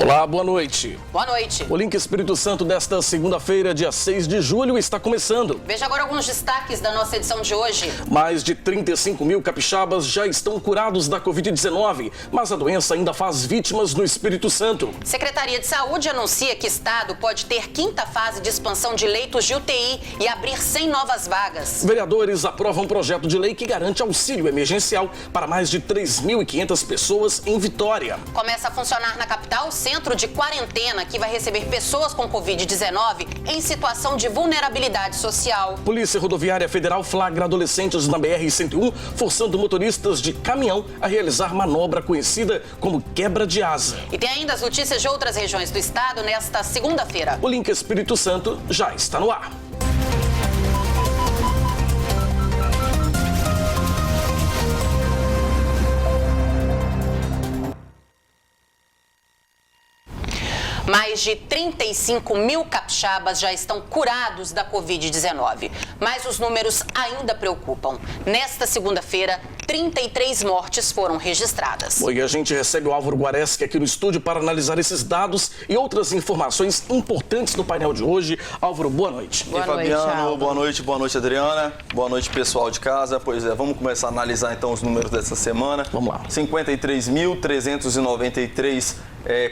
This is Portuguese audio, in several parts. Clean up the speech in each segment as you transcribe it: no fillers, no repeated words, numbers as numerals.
Olá, boa noite. Boa noite. O Link Espírito Santo desta segunda-feira, dia 6 de julho, está começando. Veja agora alguns destaques da nossa edição de hoje. Mais de 35 mil capixabas já estão curados da Covid-19, mas a doença ainda faz vítimas no Espírito Santo. Secretaria de Saúde anuncia que Estado pode ter quinta fase de expansão de leitos de UTI e abrir 100 novas vagas. Vereadores aprovam um projeto de lei que garante auxílio emergencial para mais de 3.500 pessoas em Vitória. Começa a funcionar na capital o centro de quarentena que vai receber pessoas com Covid-19 em situação de vulnerabilidade social. Polícia Rodoviária Federal flagra adolescentes na BR-101 forçando motoristas de caminhão a realizar manobra conhecida como quebra de asa. E tem ainda as notícias de outras regiões do estado nesta segunda-feira. O Link Espírito Santo já está no ar. Mais de 35 mil capixabas já estão curados da Covid-19, mas os números ainda preocupam. Nesta segunda-feira, 33 mortes foram registradas. E a gente recebe o Álvaro Guareschi aqui no estúdio para analisar esses dados e outras informações importantes no painel de hoje. Álvaro, boa noite. Boa noite, Fabiano. Boa noite, Adriana. Boa noite, pessoal de casa. Pois é, vamos começar a analisar então os números dessa semana. Vamos lá. 53.393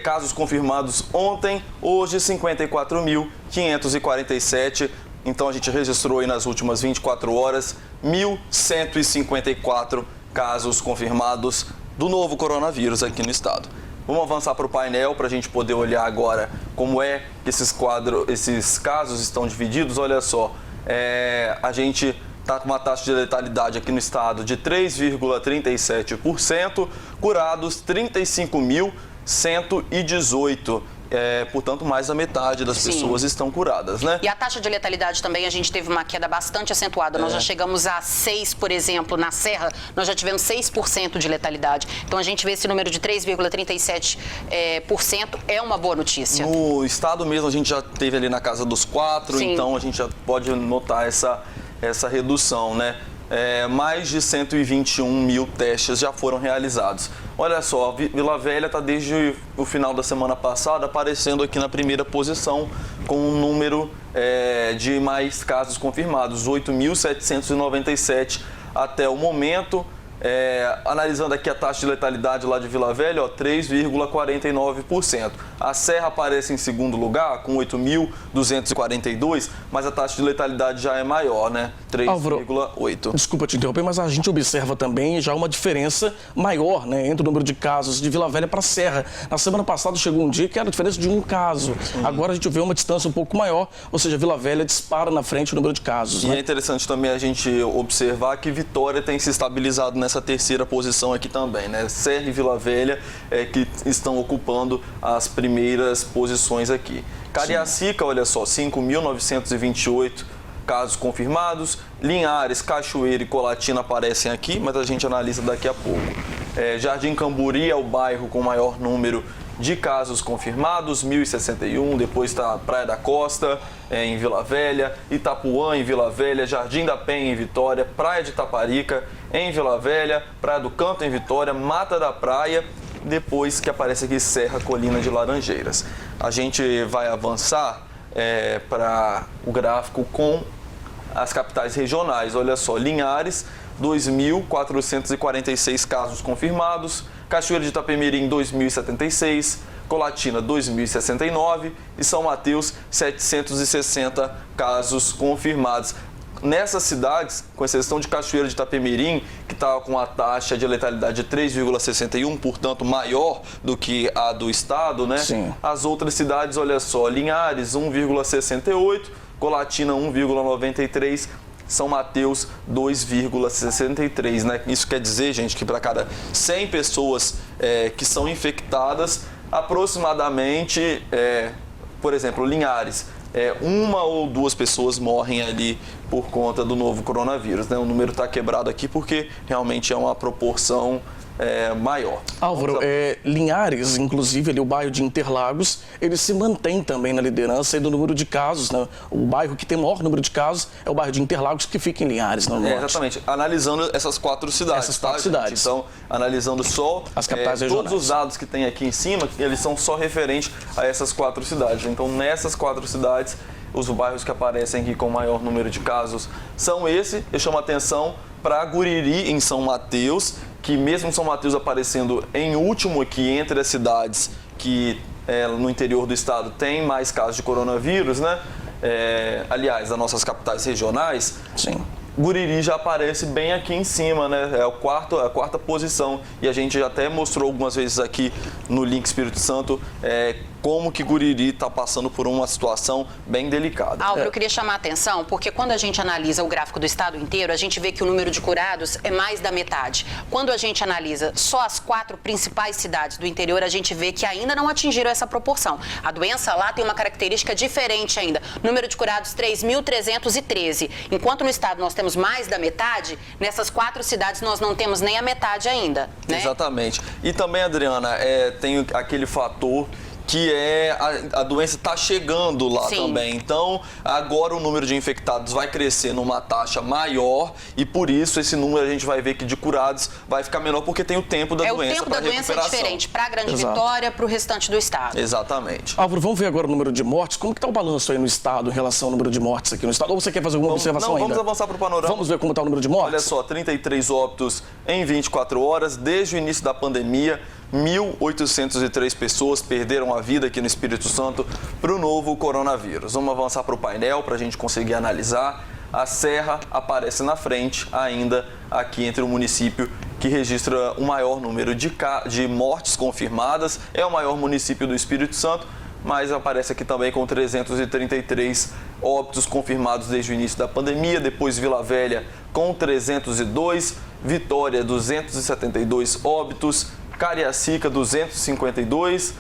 casos confirmados ontem, hoje 54.547. Então a gente registrou aí nas últimas 24 horas 1.154 casos confirmados do novo coronavírus aqui no estado. Vamos avançar para o painel para a gente poder olhar agora como é que esses casos estão divididos. Olha só, a gente está com uma taxa de letalidade aqui no estado de 3,37%, curados 35.118. Portanto, mais da metade das pessoas estão curadas, né? E a taxa de letalidade também, a gente teve uma queda bastante acentuada. Nós já chegamos a 6, por exemplo, na Serra, nós já tivemos 6% de letalidade. Então, a gente vê esse número de 3,37%, é uma boa notícia. No estado mesmo, a gente já teve ali na casa dos 4%, então a gente já pode notar essa redução, né? Mais de 121 mil testes já foram realizados. Olha só, Vila Velha está desde o final da semana passada aparecendo aqui na primeira posição com um número de mais casos confirmados, 8.797 até o momento. Analisando aqui a taxa de letalidade lá de Vila Velha, 3,49%. A Serra aparece em segundo lugar, com 8.242, mas a taxa de letalidade já é maior, né? 3,8%. Desculpa te interromper, mas a gente observa também já uma diferença maior, né, entre o número de casos de Vila Velha para a Serra. Na semana passada chegou um dia que era a diferença de um caso. Sim. Agora a gente vê uma distância um pouco maior, ou seja, Vila Velha dispara na frente o número de casos. E é interessante também a gente observar que Vitória tem se estabilizado nessa terceira posição aqui também, né? Serra e Vila Velha que estão ocupando as primeiras posições aqui. Cariacica, olha só, 5.928 casos confirmados. Linhares, Cachoeira e Colatina aparecem aqui, mas a gente analisa daqui a pouco. Jardim Camburi é o bairro com maior número de casos confirmados, 1.061, depois está Praia da Costa, em Vila Velha, Itapuã, em Vila Velha, Jardim da Penha, em Vitória, Praia de Itaparica, em Vila Velha, Praia do Canto, em Vitória, Mata da Praia, depois que aparece aqui Serra, Colina de Laranjeiras. A gente vai avançar para o gráfico com as capitais regionais. Olha só, Linhares, 2.446 casos confirmados, Cachoeira de Itapemirim, 2.076, Colatina, 2.069 e São Mateus, 760 casos confirmados. Nessas cidades, com exceção de Cachoeira de Itapemirim, que está com a taxa de letalidade de 3,61, portanto maior do que a do estado, né? Sim. As outras cidades, olha só, Linhares, 1,68, Colatina, 1,93, São Mateus, 2,63, né? Isso quer dizer, gente, que para cada 100 pessoas que são infectadas, aproximadamente, por exemplo, Linhares, uma ou duas pessoas morrem ali por conta do novo coronavírus, né? O número está quebrado aqui porque realmente é uma proporção maior. Álvaro, Linhares, inclusive ali o bairro de Interlagos, ele se mantém também na liderança aí do número de casos, né? O bairro que tem o maior número de casos é o bairro de Interlagos, que fica em Linhares, no norte. Exatamente, analisando essas 4 cidades. Essas 4 cidades. Então, analisando só as capitais regionais. Todos os dados que tem aqui em cima, eles são só referentes a essas 4 cidades. Então, nessas 4 cidades, os bairros que aparecem aqui com maior número de casos são esse. Eu chamo a atenção para Guriri, em São Mateus, que mesmo São Mateus aparecendo em último aqui entre as cidades que no interior do estado tem mais casos de coronavírus, né? Aliás, das nossas capitais regionais. Sim. Guriri já aparece bem aqui em cima, né? É a quarta posição. E a gente já até mostrou algumas vezes aqui no Link Espírito Santo como que Guriri está passando por uma situação bem delicada. Álvaro, eu queria chamar a atenção, porque quando a gente analisa o gráfico do estado inteiro, a gente vê que o número de curados é mais da metade. Quando a gente analisa só as 4 principais cidades do interior, a gente vê que ainda não atingiram essa proporção. A doença lá tem uma característica diferente ainda. Número de curados, 3.313. Enquanto no estado nós temos mais da metade, nessas 4 cidades nós não temos nem a metade ainda, né? Exatamente. E também, Adriana, tem aquele fator que a doença está chegando lá. Sim. Também. Então, agora o número de infectados vai crescer numa taxa maior e por isso esse número a gente vai ver que de curados vai ficar menor porque tem o tempo da doença. O tempo da doença é diferente para a Grande Vitória, para o restante do estado. Exatamente. Álvaro, vamos ver agora o número de mortes. Como que está o balanço aí no estado em relação ao número de mortes aqui no estado? Ou você quer fazer alguma observação ainda? Vamos avançar para o panorama. Vamos ver como está o número de mortes? Olha só, 33 óbitos em 24 horas desde o início da pandemia. 1.803 pessoas perderam a vida aqui no Espírito Santo para o novo coronavírus. Vamos avançar para o painel para a gente conseguir analisar. A Serra aparece na frente ainda aqui entre o município que registra o maior número de mortes confirmadas. É o maior município do Espírito Santo, mas aparece aqui também com 333 óbitos confirmados desde o início da pandemia. Depois Vila Velha com 302, Vitória 272 óbitos, Cariacica, 252,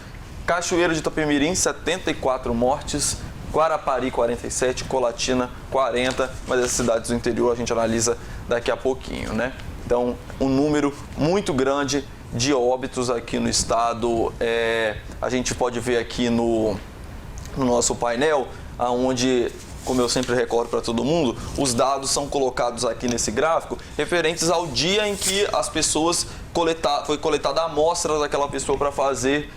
Cachoeiro de Itapemirim, 74 mortes, Guarapari, 47, Colatina, 40, mas as cidades do interior a gente analisa daqui a pouquinho, né? Então, um número muito grande de óbitos aqui no estado. A gente pode ver aqui no nosso painel, onde, como eu sempre recordo para todo mundo, os dados são colocados aqui nesse gráfico referentes ao dia em que as pessoas foi coletada a amostra daquela pessoa para fazer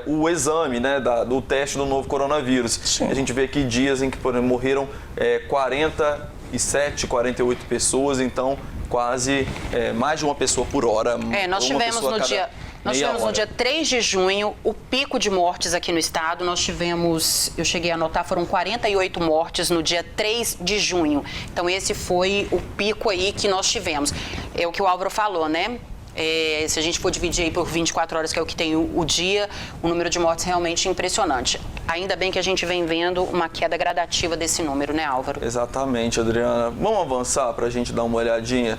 o exame, né, do teste do novo coronavírus. Sim. A gente vê aqui dias em que, por exemplo, morreram 47, 48 pessoas, então quase mais de uma pessoa por hora. Nós tivemos no dia 3 de junho o pico de mortes aqui no estado. Nós tivemos, eu cheguei a anotar, foram 48 mortes no dia 3 de junho. Então esse foi o pico aí que nós tivemos. É o que o Álvaro falou, né? Se a gente for dividir aí por 24 horas, que é o que tem o dia, o número de mortes é realmente impressionante. Ainda bem que a gente vem vendo uma queda gradativa desse número, né, Álvaro? Exatamente, Adriana. Vamos avançar para a gente dar uma olhadinha?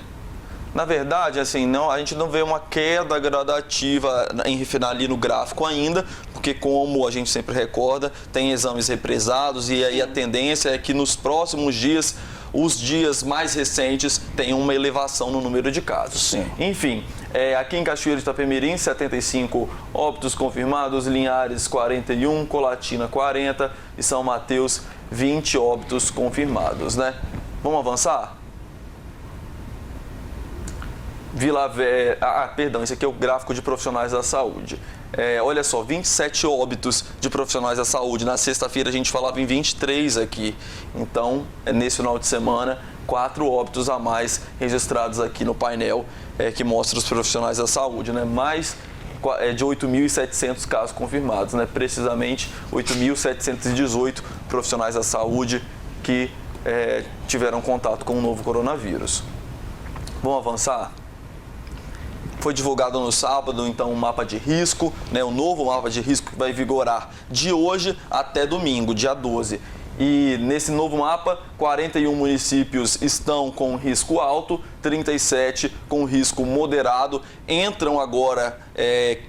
Na verdade, assim, a gente não vê uma queda gradativa ali no gráfico ainda, porque, como a gente sempre recorda, tem exames represados e aí a tendência é que nos próximos dias, os dias mais recentes, tenham uma elevação no número de casos. Sim. Enfim, aqui em Cachoeiro de Itapemirim, 75 óbitos confirmados, Linhares 41, Colatina 40 e São Mateus 20 óbitos confirmados, né? Vamos avançar? Vila Velha, perdão, esse aqui é o gráfico de profissionais da saúde. Olha só, 27 óbitos de profissionais da saúde. Na sexta-feira a gente falava em 23 aqui. Então, nesse final de semana, 4 óbitos a mais registrados aqui no painel que mostra os profissionais da saúde, né? Mais de 8.700 casos confirmados, né? Precisamente 8.718 profissionais da saúde que tiveram contato com o novo coronavírus. Vamos avançar? Foi divulgado no sábado, então, um mapa de risco, né, um novo mapa de risco que vai vigorar de hoje até domingo, dia 12. E nesse novo mapa, 41 municípios estão com risco alto, 37 com risco moderado. Entram agora,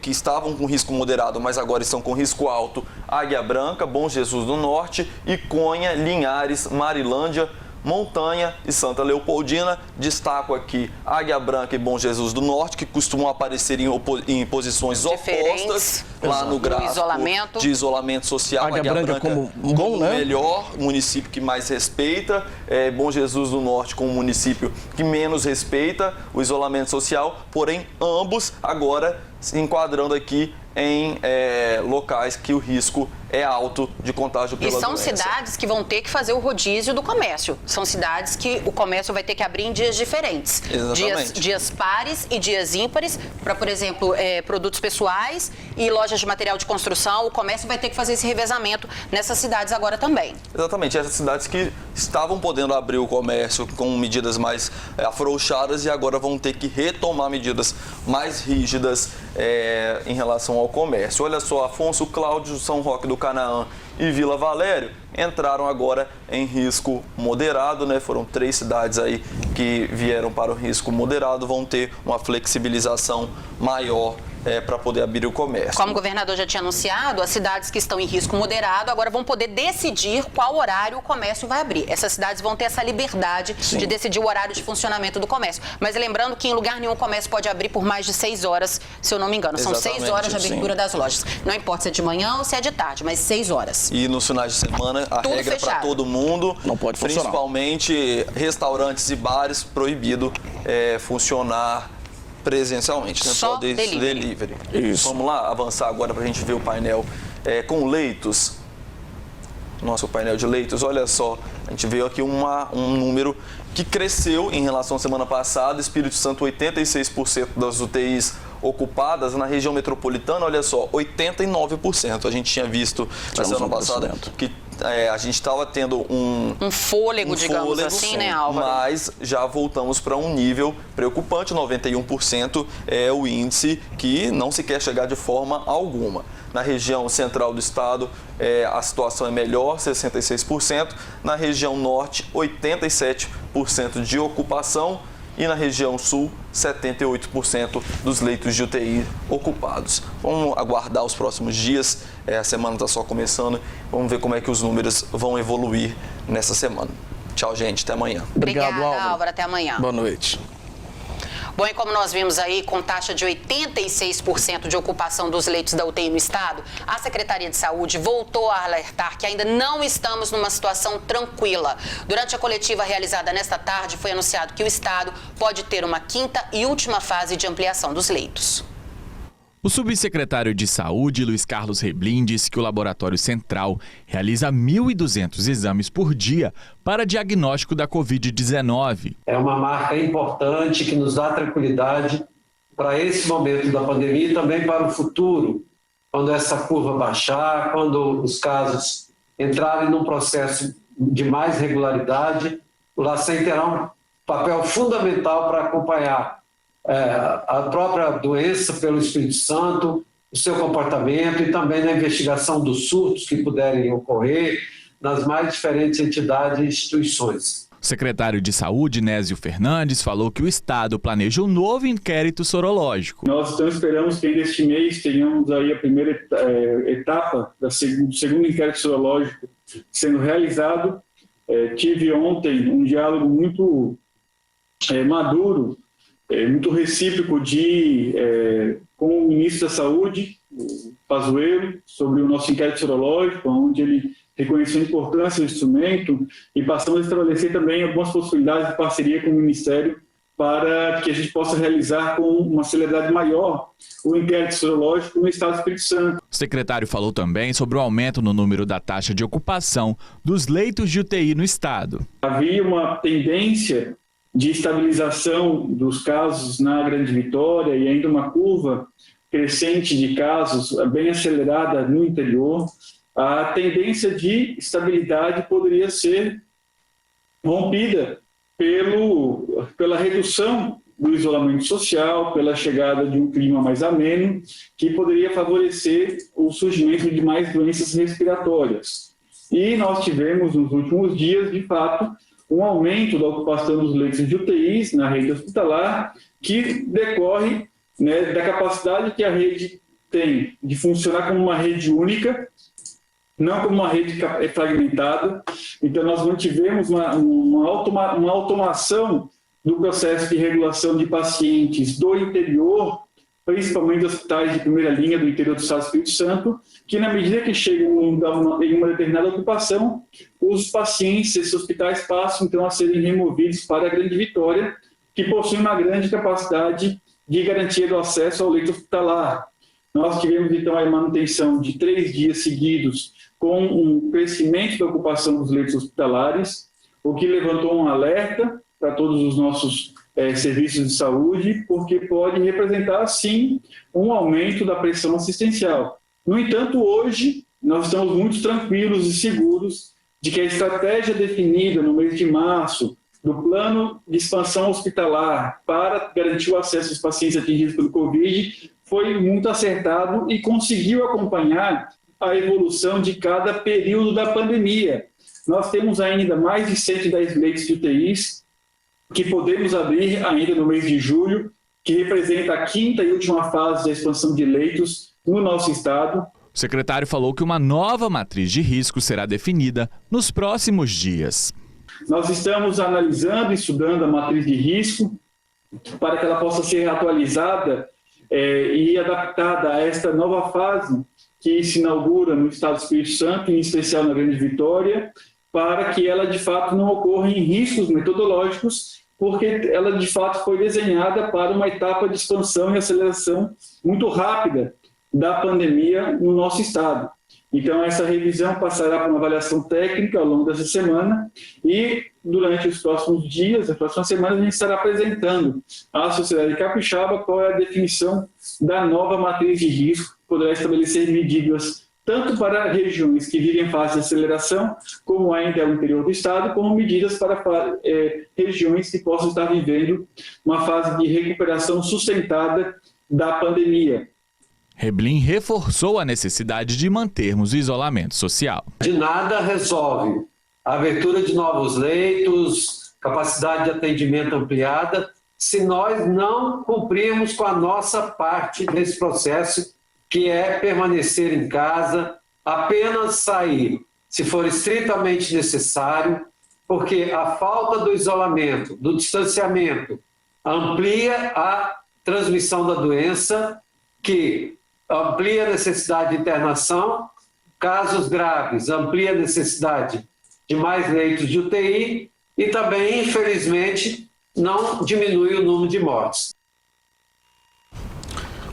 que estavam com risco moderado, mas agora estão com risco alto, Águia Branca, Bom Jesus do Norte, Iconha, Linhares, Marilândia, Montanha e Santa Leopoldina. Destaco aqui Águia Branca e Bom Jesus do Norte, que costumam aparecer em posições opostas lá no gráfico de isolamento social. Águia Branca como bom, né? Melhor, município que mais respeita. Bom Jesus do Norte como município que menos respeita o isolamento social. Porém, ambos agora se enquadrando aqui em locais que o risco é alto de contágio pela doença. E são cidades que vão ter que fazer o rodízio do comércio. São cidades que o comércio vai ter que abrir em dias diferentes. Exatamente. Dias pares e dias ímpares, para, por exemplo, produtos pessoais e lojas de material de construção. O comércio vai ter que fazer esse revezamento nessas cidades agora também. Exatamente. Essas cidades que estavam podendo abrir o comércio com medidas mais afrouxadas e agora vão ter que retomar medidas mais rígidas em relação ao comércio. Olha só, Afonso Cláudio, São Roque do Canaã e Vila Valério entraram agora em risco moderado, né? Foram 3 cidades aí que vieram para o risco moderado, vão ter uma flexibilização maior para poder abrir o comércio. Como o governador já tinha anunciado, as cidades que estão em risco moderado agora vão poder decidir qual horário o comércio vai abrir. Essas cidades vão ter essa liberdade de decidir o horário de funcionamento do comércio. Mas lembrando que em lugar nenhum o comércio pode abrir por mais de 6 horas, se eu não me engano. São 6 horas de abertura das lojas. Não importa se é de manhã ou se é de tarde, mas 6 horas. E nos finais de semana, a tudo regra para todo mundo, não pode funcionar. Principalmente restaurantes e bares, proibido funcionar presencialmente, né? Só delivery. Isso. Vamos lá avançar agora para a gente ver o painel com leitos. Nosso painel de leitos, olha só, a gente veio aqui um número que cresceu em relação à semana passada. Espírito Santo, 86% das UTIs ocupadas. Na região metropolitana, olha só, 89%. A gente tinha visto na semana passada que a gente estava tendo um fôlego, digamos assim, né, Álvaro? Mas já voltamos para um nível preocupante. 91% é o índice que não se quer chegar de forma alguma. Na região central do estado, a situação é melhor, 66%. Na região norte, 87% de ocupação. E na região sul, 78% dos leitos de UTI ocupados. Vamos aguardar os próximos dias, a semana está só começando, vamos ver como é que os números vão evoluir nessa semana. Tchau, gente, até amanhã. Obrigado, Obrigada, Álvaro, até amanhã. Boa noite. Bom, e como nós vimos aí, com taxa de 86% de ocupação dos leitos da UTI no estado, a Secretaria de Saúde voltou a alertar que ainda não estamos numa situação tranquila. Durante a coletiva realizada nesta tarde, foi anunciado que o estado pode ter uma 5ª e última fase de ampliação dos leitos. O subsecretário de Saúde, Luiz Carlos Reblin, disse que o Laboratório Central realiza 1.200 exames por dia para diagnóstico da Covid-19. É uma marca importante que nos dá tranquilidade para esse momento da pandemia e também para o futuro, quando essa curva baixar, quando os casos entrarem num processo de mais regularidade, o LACEN terá um papel fundamental para acompanhar a própria doença pelo Espírito Santo, o seu comportamento e também na investigação dos surtos que puderem ocorrer nas mais diferentes entidades e instituições. O secretário de Saúde, Nésio Fernandes, falou que o estado planeja um novo inquérito sorológico. Nós então esperamos que ainda este mês tenhamos aí a primeira etapa do segundo inquérito sorológico sendo realizado. Tive ontem um diálogo muito maduro, muito recíproco com o ministro da Saúde, o Pazuello, sobre o nosso inquérito sorológico, onde ele reconheceu a importância do instrumento e passamos a estabelecer também algumas possibilidades de parceria com o Ministério para que a gente possa realizar com uma celeridade maior o inquérito sorológico no estado do Espírito Santo. O secretário falou também sobre o aumento no número da taxa de ocupação dos leitos de UTI no estado. Havia uma tendência de estabilização dos casos na Grande Vitória e ainda uma curva crescente de casos bem acelerada no interior. A tendência de estabilidade poderia ser rompida pela redução do isolamento social, pela chegada de um clima mais ameno, que poderia favorecer o surgimento de mais doenças respiratórias. E nós tivemos nos últimos dias, de fato, um aumento da ocupação dos leitos de UTIs na rede hospitalar, que decorre da capacidade que a rede tem de funcionar como uma rede única, não como uma rede fragmentada. Então, nós mantivemos uma automação do processo de regulação de pacientes do interior, principalmente hospitais de primeira linha do interior do Estado do Espírito Santo, que na medida que chegam em uma determinada ocupação, os pacientes, esses hospitais passam então a serem removidos para a Grande Vitória, que possui uma grande capacidade de garantia do acesso ao leito hospitalar. Nós tivemos então a manutenção de 3 dias seguidos com um crescimento da ocupação dos leitos hospitalares, o que levantou um alerta para todos os nossos serviços de saúde, porque pode representar, sim, um aumento da pressão assistencial. No entanto, hoje, nós estamos muito tranquilos e seguros de que a estratégia definida no mês de março do plano de expansão hospitalar para garantir o acesso aos pacientes atingidos pelo Covid foi muito acertado e conseguiu acompanhar a evolução de cada período da pandemia. Nós temos ainda mais de 110 leitos de UTIs que podemos abrir ainda no mês de julho, que representa a 5ª e última fase da expansão de leitos no nosso estado. O secretário falou que uma nova matriz de risco será definida nos próximos dias. Nós estamos analisando e estudando a matriz de risco para que ela possa ser atualizada e adaptada a esta nova fase que se inaugura no Estado do Espírito Santo, em especial na Grande Vitória, para que ela de fato não ocorra em riscos metodológicos, porque ela de fato foi desenhada para uma etapa de expansão e aceleração muito rápida da pandemia no nosso estado. Então, essa revisão passará por uma avaliação técnica ao longo dessa semana e, durante os próximos dias, as próximas semanas, a gente estará apresentando à sociedade capixaba qual é a definição da nova matriz de risco, que poderá estabelecer medidas tanto para regiões que vivem fase de aceleração, como ainda é o interior do estado, como medidas para regiões que possam estar vivendo uma fase de recuperação sustentada da pandemia. Reblim reforçou a necessidade de mantermos o isolamento social. De nada resolve a abertura de novos leitos, capacidade de atendimento ampliada, se nós não cumprirmos com a nossa parte desse processo, que é permanecer em casa, apenas sair se for estritamente necessário, porque a falta do isolamento, do distanciamento, amplia a transmissão da doença, que amplia a necessidade de internação, casos graves, amplia a necessidade de mais leitos de UTI e também, infelizmente, não diminui o número de mortes.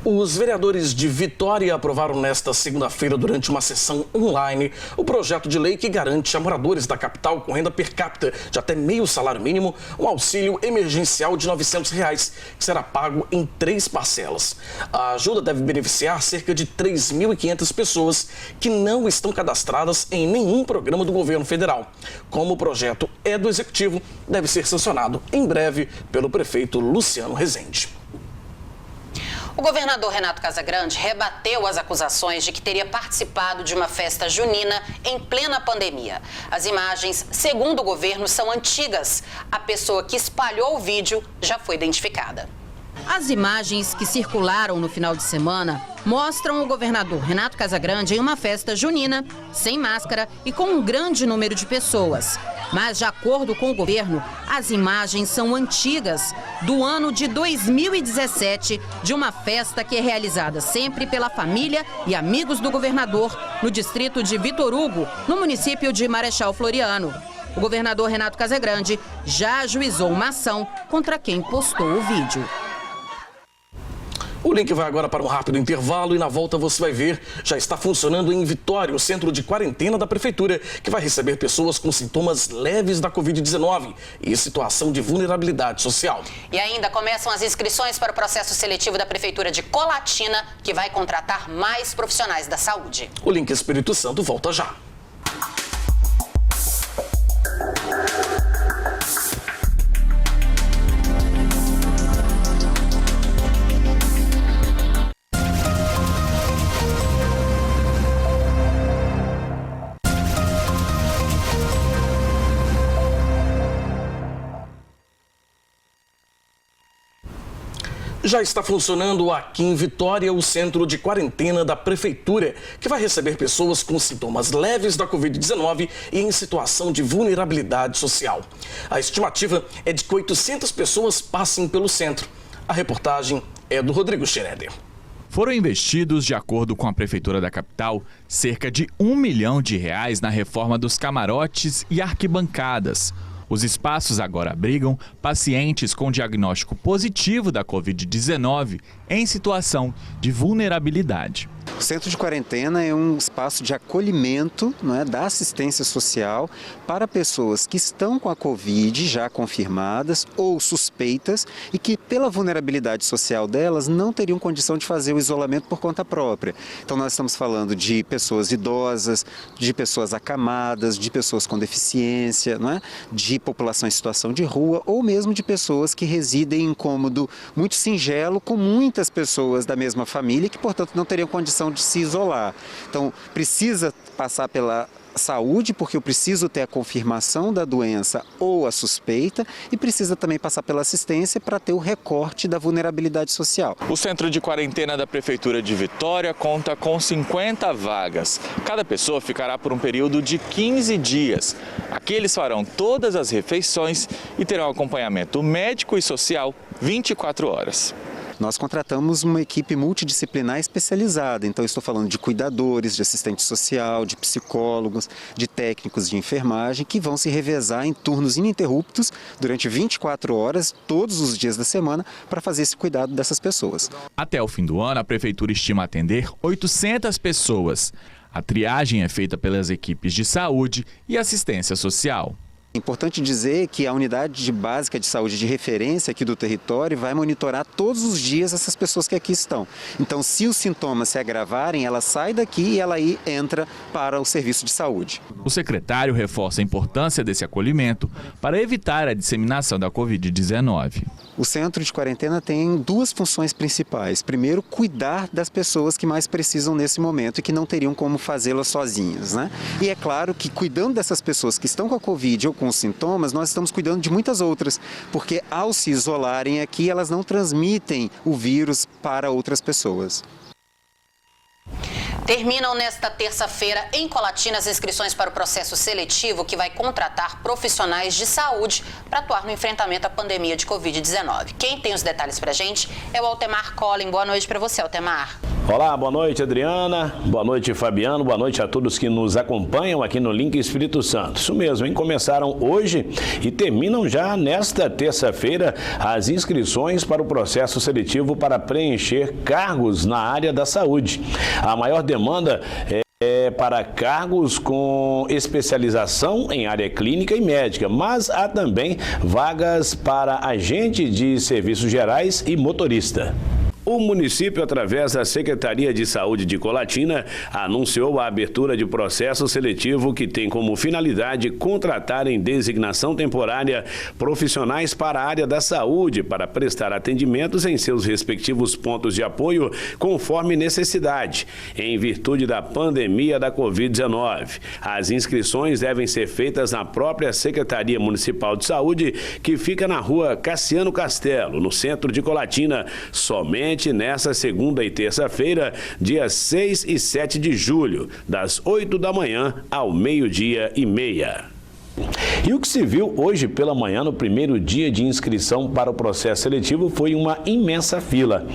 Os vereadores de Vitória aprovaram nesta segunda-feira, durante uma sessão online, o projeto de lei que garante a moradores da capital com renda per capita de até meio salário mínimo um auxílio emergencial de R$ 900, que será pago em 3 parcelas. A ajuda deve beneficiar cerca de 3.500 pessoas que não estão cadastradas em nenhum programa do governo federal. Como o projeto é do Executivo, deve ser sancionado em breve pelo prefeito Luciano Rezende. O governador Renato Casagrande rebateu as acusações de que teria participado de uma festa junina em plena pandemia. As imagens, segundo o governo, são antigas. A pessoa que espalhou o vídeo já foi identificada. As imagens que circularam no final de semana mostram o governador Renato Casagrande em uma festa junina, sem máscara e com um grande número de pessoas. Mas, de acordo com o governo, as imagens são antigas, do ano de 2017, de uma festa que é realizada sempre pela família e amigos do governador, no distrito de Vitor Hugo, no município de Marechal Floriano. O governador Renato Casagrande já ajuizou uma ação contra quem postou o vídeo. O link vai agora para um rápido intervalo e na volta você vai ver, já está funcionando em Vitória o centro de quarentena da Prefeitura, que vai receber pessoas com sintomas leves da Covid-19 e situação de vulnerabilidade social. E ainda começam as inscrições para o processo seletivo da Prefeitura de Colatina, que vai contratar mais profissionais da saúde. O link Espírito Santo volta já. Já está funcionando aqui em Vitória o centro de quarentena da Prefeitura, que vai receber pessoas com sintomas leves da Covid-19 e em situação de vulnerabilidade social. A estimativa é de que 800 pessoas passem pelo centro. A reportagem é do Rodrigo Schneider. Foram investidos, de acordo com a Prefeitura da capital, cerca de R$1 milhão na reforma dos camarotes e arquibancadas. Os espaços agora abrigam pacientes com diagnóstico positivo da Covid-19 em situação de vulnerabilidade. O centro de quarentena é um espaço de acolhimento, da assistência social para pessoas que estão com a Covid já confirmadas ou suspeitas e que, pela vulnerabilidade social delas, não teriam condição de fazer o isolamento por conta própria. Então nós estamos falando de pessoas idosas, de pessoas acamadas, de pessoas com deficiência, de população em situação de rua ou mesmo de pessoas que residem em cômodo muito singelo com muitas pessoas da mesma família que, portanto, não teriam condição de se isolar. Então, precisa passar pela saúde, porque eu preciso ter a confirmação da doença ou a suspeita, e precisa também passar pela assistência para ter o recorte da vulnerabilidade social. O centro de quarentena da Prefeitura de Vitória conta com 50 vagas. Cada pessoa ficará por um período de 15 dias. Aqui eles farão todas as refeições e terão acompanhamento médico e social 24 horas. Nós contratamos uma equipe multidisciplinar especializada, então estou falando de cuidadores, de assistente social, de psicólogos, de técnicos de enfermagem, que vão se revezar em turnos ininterruptos durante 24 horas, todos os dias da semana, para fazer esse cuidado dessas pessoas. Até o fim do ano, a Prefeitura estima atender 800 pessoas. A triagem é feita pelas equipes de saúde e assistência social. É importante dizer que a unidade básica de saúde de referência aqui do território vai monitorar todos os dias essas pessoas que aqui estão. Então, se os sintomas se agravarem, ela sai daqui e ela aí entra para o serviço de saúde. O secretário reforça a importância desse acolhimento para evitar a disseminação da Covid-19. O centro de quarentena tem duas funções principais. Primeiro, cuidar das pessoas que mais precisam nesse momento e que não teriam como fazê-las sozinhas, E é claro que cuidando dessas pessoas que estão com a Covid ou com os sintomas, nós estamos cuidando de muitas outras, porque ao se isolarem aqui, elas não transmitem o vírus para outras pessoas. Terminam nesta terça-feira em Colatina as inscrições para o processo seletivo que vai contratar profissionais de saúde para atuar no enfrentamento à pandemia de Covid-19. Quem tem os detalhes para a gente é o Altemar Collin. Boa noite para você, Altemar. Olá, boa noite, Adriana. Boa noite, Fabiano. Boa noite a todos que nos acompanham aqui no Link Espírito Santo. Isso mesmo, hein? Começaram hoje e terminam já nesta terça-feira as inscrições para o processo seletivo para preencher cargos na área da saúde. A maior demanda é para cargos com especialização em área clínica e médica, mas há também vagas para agente de serviços gerais e motorista. O município, através da Secretaria de Saúde de Colatina, anunciou a abertura de processo seletivo que tem como finalidade contratar em designação temporária profissionais para a área da saúde para prestar atendimentos em seus respectivos pontos de apoio conforme necessidade, em virtude da pandemia da Covid-19. As inscrições devem ser feitas na própria Secretaria Municipal de Saúde, que fica na rua Cassiano Castelo, no centro de Colatina, somente nesta segunda e terça-feira, dias 6 e 7 de julho, das 8 da manhã ao 12h30. E o que se viu hoje pela manhã, no primeiro dia de inscrição para o processo seletivo, foi uma imensa fila.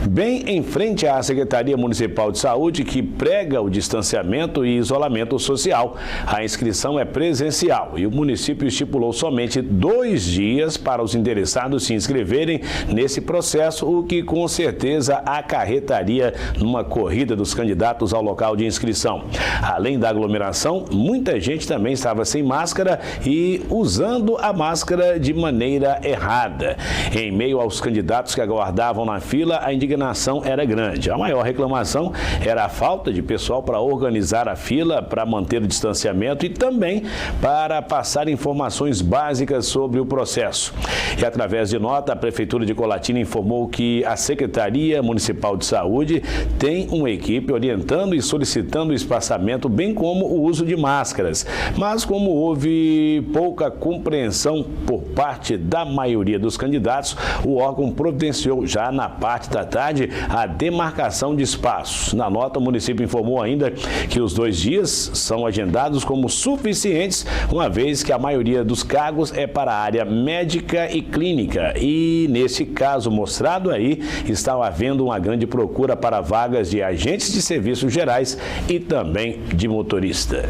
Bem em frente à Secretaria Municipal de Saúde, que prega o distanciamento e isolamento social. A inscrição é presencial e o município estipulou somente 2 dias para os interessados se inscreverem nesse processo, o que com certeza acarretaria numa corrida dos candidatos ao local de inscrição. Além da aglomeração, muita gente também estava sem máscara e usando a máscara de maneira errada. Em meio aos candidatos que aguardavam na fila, a indignação era grande. A maior reclamação era a falta de pessoal para organizar a fila, para manter o distanciamento e também para passar informações básicas sobre o processo. E através de nota, a Prefeitura de Colatina informou que a Secretaria Municipal de Saúde tem uma equipe orientando e solicitando o espaçamento, bem como o uso de máscaras. Mas como houve houve pouca compreensão por parte da maioria dos candidatos, o órgão providenciou já na parte da tarde a demarcação de espaços. Na nota, o município informou ainda que os 2 dias são agendados como suficientes, uma vez que a maioria dos cargos é para a área médica e clínica. E nesse caso mostrado aí, está havendo uma grande procura para vagas de agentes de serviços gerais e também de motorista.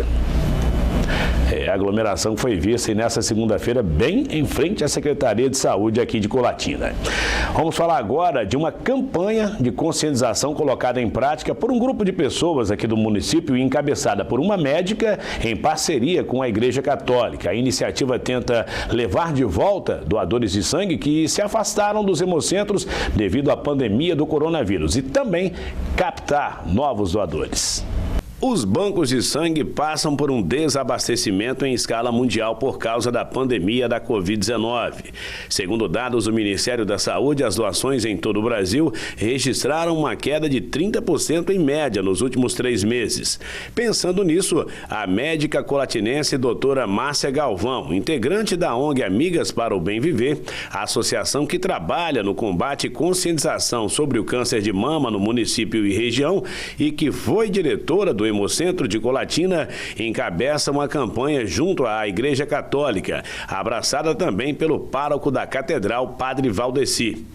A aglomeração foi vista nessa segunda-feira bem em frente à Secretaria de Saúde aqui de Colatina. Vamos falar agora de uma campanha de conscientização colocada em prática por um grupo de pessoas aqui do município e encabeçada por uma médica em parceria com a Igreja Católica. A iniciativa tenta levar de volta doadores de sangue que se afastaram dos hemocentros devido à pandemia do coronavírus e também captar novos doadores. Os bancos de sangue passam por um desabastecimento em escala mundial por causa da pandemia da Covid-19. Segundo dados do Ministério da Saúde, as doações em todo o Brasil registraram uma queda de 30% em média nos últimos 3 meses. Pensando nisso, a médica colatinense doutora Márcia Galvão, integrante da ONG Amigas para o Bem Viver, a associação que trabalha no combate e conscientização sobre o câncer de mama no município e região e que foi diretora do Hemocentro de Colatina, encabeça uma campanha junto à Igreja Católica, abraçada também pelo pároco da Catedral, Padre Valdeci.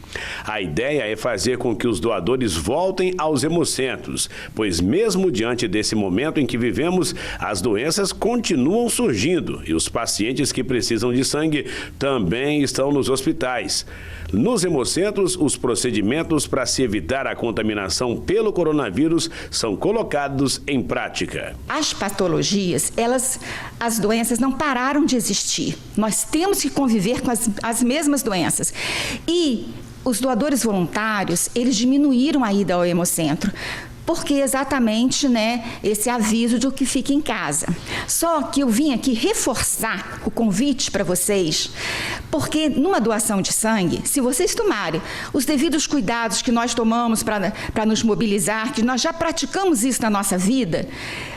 A ideia é fazer com que os doadores voltem aos hemocentros, pois mesmo diante desse momento em que vivemos, as doenças continuam surgindo e os pacientes que precisam de sangue também estão nos hospitais. Nos hemocentros, os procedimentos para se evitar a contaminação pelo coronavírus são colocados em prática. As patologias, as doenças não pararam de existir. Nós temos que conviver com as mesmas doenças. E os doadores voluntários, eles diminuíram a ida ao hemocentro. Porque exatamente, esse aviso de que fique em casa. Só que eu vim aqui reforçar o convite para vocês, porque numa doação de sangue, se vocês tomarem os devidos cuidados que nós tomamos para nos mobilizar, que nós já praticamos isso na nossa vida,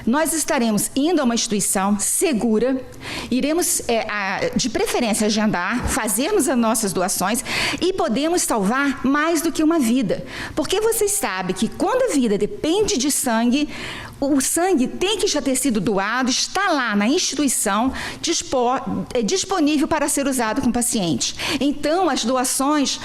nós estaremos indo a uma instituição segura, iremos, de preferência, agendar, fazermos as nossas doações e podemos salvar mais do que uma vida. Porque vocês sabem que quando a vida depende de sangue, o sangue tem que já ter sido doado, está lá na instituição, disponível para ser usado com o paciente. Então, as doações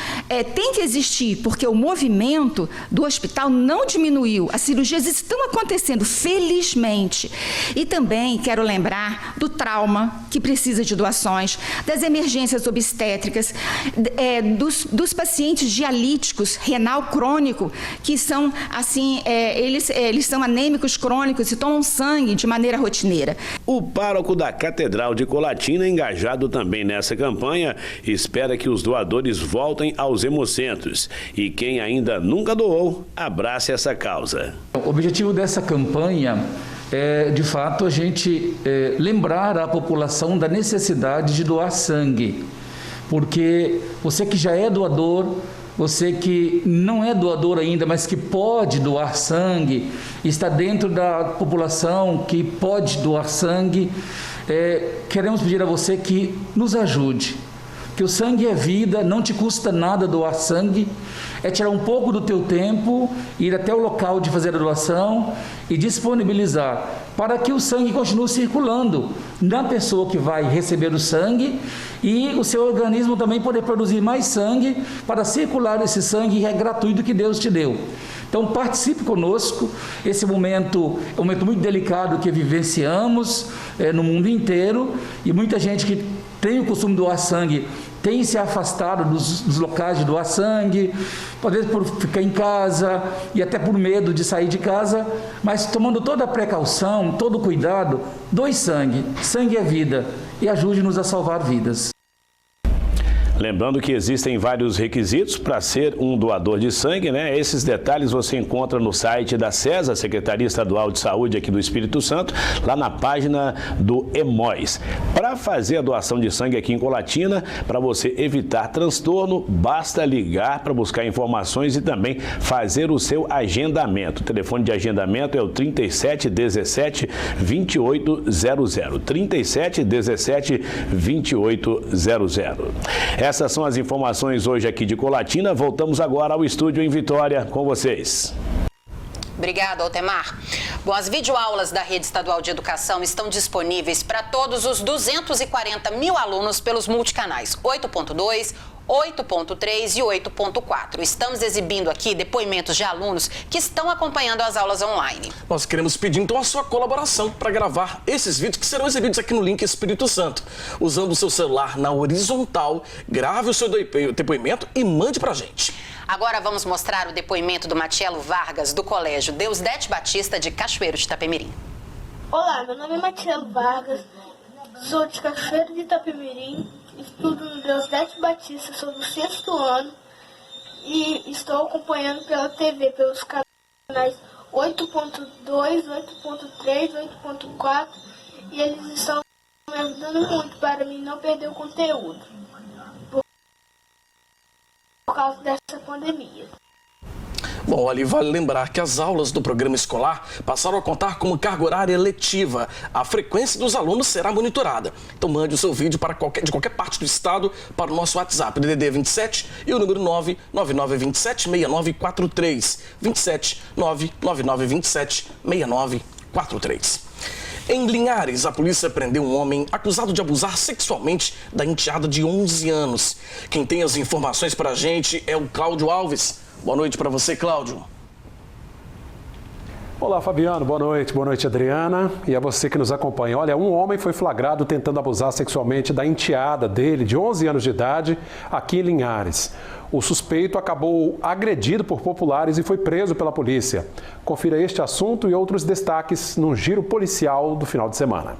têm que existir, porque o movimento do hospital não diminuiu. As cirurgias estão acontecendo, felizmente. E também quero lembrar do trauma, que precisa de doações, das emergências obstétricas, dos pacientes dialíticos, renal crônico, que são, assim, eles são anêmicos crônicos e tomam sangue de maneira rotineira. O pároco da Catedral de Colatina, engajado também nessa campanha, espera que os doadores voltem aos hemocentros. E quem ainda nunca doou, abrace essa causa. O objetivo dessa campanha é, de fato, a gente lembrar a população da necessidade de doar sangue. Porque você que já é doador, você que não é doador ainda, mas que pode doar sangue, está dentro da população que pode doar sangue, queremos pedir a você que nos ajude. Que o sangue é vida, não te custa nada doar sangue, é tirar um pouco do teu tempo, ir até o local de fazer a doação e disponibilizar para que o sangue continue circulando na pessoa que vai receber o sangue e o seu organismo também poder produzir mais sangue para circular esse sangue que é gratuito que Deus te deu. Então participe conosco, esse momento é um momento muito delicado que vivenciamos no mundo inteiro e muita gente que tem o costume de doar sangue tem se afastado dos locais de doar sangue, às vezes por ficar em casa e até por medo de sair de casa, mas tomando toda a precaução, todo o cuidado, doe sangue. Sangue é vida e ajude-nos a salvar vidas. Lembrando que existem vários requisitos para ser um doador de sangue, né? Esses detalhes você encontra no site da CESA, Secretaria Estadual de Saúde aqui do Espírito Santo, lá na página do EMOIS. Para fazer a doação de sangue aqui em Colatina, para você evitar transtorno, basta ligar para buscar informações e também fazer o seu agendamento. O telefone de agendamento é o 37 17 2800. 37 17 2800. Essas são as informações hoje aqui de Colatina. Voltamos agora ao estúdio em Vitória com vocês. Obrigada, Altemar. Bom, as videoaulas da Rede Estadual de Educação estão disponíveis para todos os 240 mil alunos pelos multicanais 8.2, 8.3 e 8.4. Estamos exibindo aqui depoimentos de alunos que estão acompanhando as aulas online. Nós queremos pedir então a sua colaboração para gravar esses vídeos que serão exibidos aqui no Link Espírito Santo. Usando o seu celular na horizontal, grave o seu depoimento e mande para a gente. Agora vamos mostrar o depoimento do Matielo Vargas, do Colégio Deusdete Batista de Cachoeiro de Itapemirim. Olá, meu nome é Matielo Vargas, sou de Cachoeiro de Itapemirim, estudo no Deusdete Batista, sou do 6º ano e estou acompanhando pela TV, pelos canais 8.2, 8.3, 8.4 e eles estão me ajudando muito para mim não perder o conteúdo por causa dessa pandemia. Bom, ali vale lembrar que as aulas do programa escolar passaram a contar como carga horária letiva. A frequência dos alunos será monitorada. Então mande o seu vídeo de qualquer parte do estado para o nosso WhatsApp, DDD 27 e o número 999276943. 27 999276943. Em Linhares, a polícia prendeu um homem acusado de abusar sexualmente da enteada de 11 anos. Quem tem as informações para a gente é o Cláudio Alves. Boa noite para você, Cláudio. Olá, Fabiano. Boa noite, Adriana. E a você que nos acompanha. Olha, um homem foi flagrado tentando abusar sexualmente da enteada dele, de 11 anos de idade, aqui em Linhares. O suspeito acabou agredido por populares e foi preso pela polícia. Confira este assunto e outros destaques num giro policial do final de semana.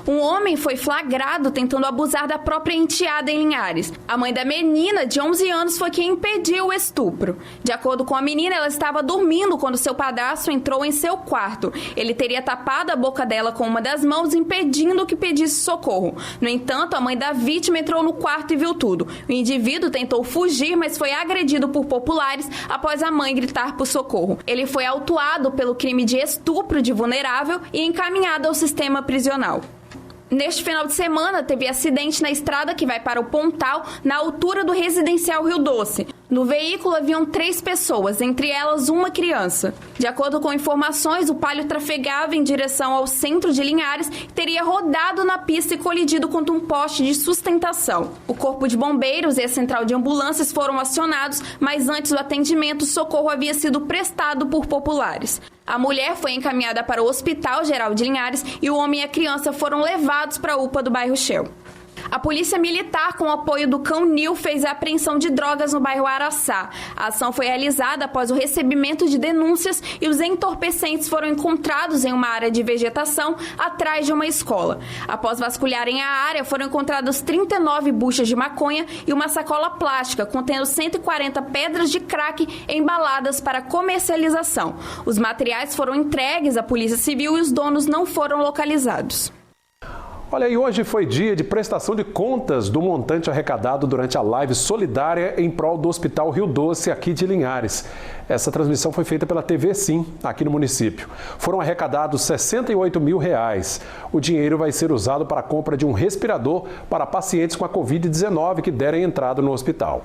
Um homem foi flagrado tentando abusar da própria enteada em Linhares. A mãe da menina, de 11 anos, foi quem impediu o estupro. De acordo com a menina, ela estava dormindo quando seu padrasto entrou em seu quarto. Ele teria tapado a boca dela com uma das mãos, impedindo que pedisse socorro. No entanto, a mãe da vítima entrou no quarto e viu tudo. O indivíduo tentou fugir, mas foi agredido por populares após a mãe gritar por socorro. Ele foi autuado pelo crime de estupro de vulnerável e encaminhado ao sistema prisional. Neste final de semana, teve acidente na estrada que vai para o Pontal, na altura do residencial Rio Doce. No veículo haviam 3 pessoas, entre elas uma criança. De acordo com informações, o Palio trafegava em direção ao centro de Linhares e teria rodado na pista e colidido contra um poste de sustentação. O Corpo de Bombeiros e a Central de Ambulâncias foram acionados, mas antes do atendimento, o socorro havia sido prestado por populares. A mulher foi encaminhada para o Hospital Geral de Linhares e o homem e a criança foram levados para a UPA do bairro Shell. A Polícia Militar, com o apoio do Cão Nil, fez a apreensão de drogas no bairro Araçá. A ação foi realizada após o recebimento de denúncias e os entorpecentes foram encontrados em uma área de vegetação atrás de uma escola. Após vasculharem a área, foram encontradas 39 buchas de maconha e uma sacola plástica contendo 140 pedras de crack embaladas para comercialização. Os materiais foram entregues à Polícia Civil e os donos não foram localizados. Olha, e hoje foi dia de prestação de contas do montante arrecadado durante a live solidária em prol do Hospital Rio Doce, aqui de Linhares. Essa transmissão foi feita pela TV Sim, aqui no município. Foram arrecadados R$ 68 mil. O dinheiro vai ser usado para a compra de um respirador para pacientes com a Covid-19 que derem entrada no hospital.